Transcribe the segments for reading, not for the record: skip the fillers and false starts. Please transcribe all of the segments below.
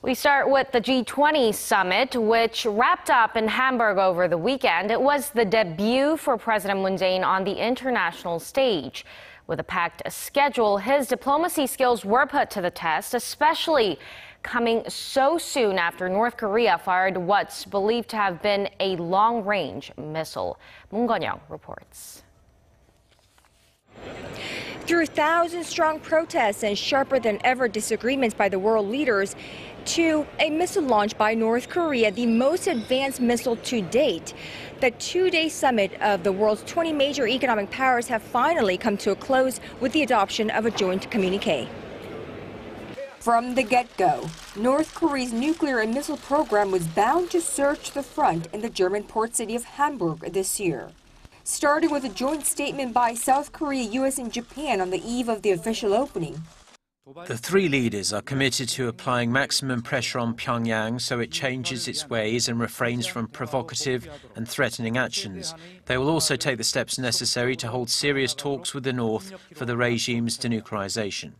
We start with the G20 Summit, which wrapped up in Hamburg over the weekend. It was the debut for President Moon Jae-in on the international stage. With a packed schedule, his diplomacy skills were put to the test, especially coming so soon after North Korea fired what's believed to have been a long-range missile. Conn-young reports. Through thousands-strong protests and sharper-than-ever disagreements by the world leaders, to a missile launch by North Korea, the most advanced missile to date, the two-day summit of the world's 20 major economic powers have finally come to a close with the adoption of a joint communique. From the get-go, North Korea's nuclear and missile program was bound to surge to the front in the German port city of Hamburg this year. Starting with a joint statement by South Korea, US, and Japan on the eve of the official opening. The three leaders are committed to applying maximum pressure on Pyongyang so it changes its ways and refrains from provocative and threatening actions. They will also take the steps necessary to hold serious talks with the North for the regime's denuclearization.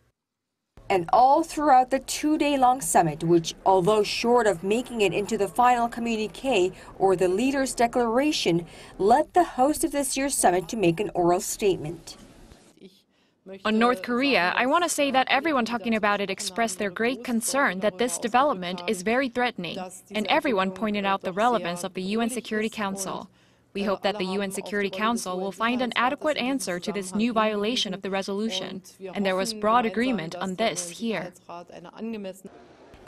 And all throughout the two-day-long summit, which, although short of making it into the final communique or the leaders' declaration, led the host of this year's summit to make an oral statement. On North Korea, I want to say that everyone talking about it expressed their great concern that this development is very threatening, and everyone pointed out the relevance of the UN Security Council. We hope that the UN Security Council will find an adequate answer to this new violation of the resolution, and there was broad agreement on this here.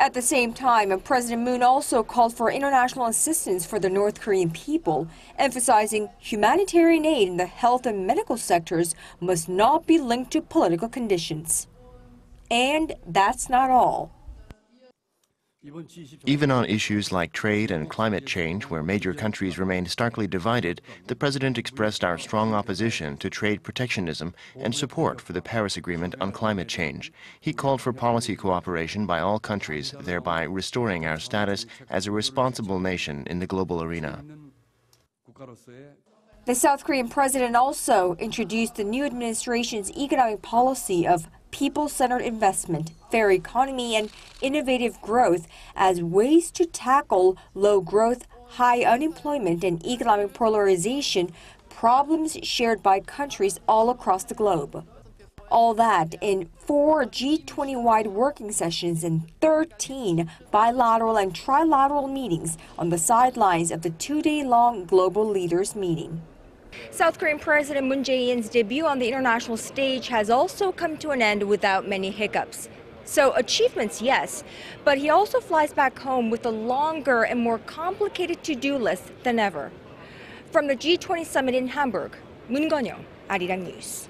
At the same time, President Moon also called for international assistance for the North Korean people, emphasizing humanitarian aid in the health and medical sectors must not be linked to political conditions. And that's not all. Even on issues like trade and climate change, where major countries remained starkly divided, the president expressed our strong opposition to trade protectionism and support for the Paris Agreement on climate change. He called for policy cooperation by all countries, thereby restoring our status as a responsible nation in the global arena. The South Korean president also introduced the new administration's economic policy of people-centered investment, fair economy, and innovative growth as ways to tackle low growth, high unemployment, and economic polarization, problems shared by countries all across the globe. All that in 4 G20-wide working sessions and 13 bilateral and trilateral meetings on the sidelines of the two-day-long global leaders meeting. South Korean President Moon Jae-in's debut on the international stage has also come to an end without many hiccups. So achievements, yes, but he also flies back home with a longer and more complicated to-do list than ever. From the G20 Summit in Hamburg, Conn-young, Arirang News.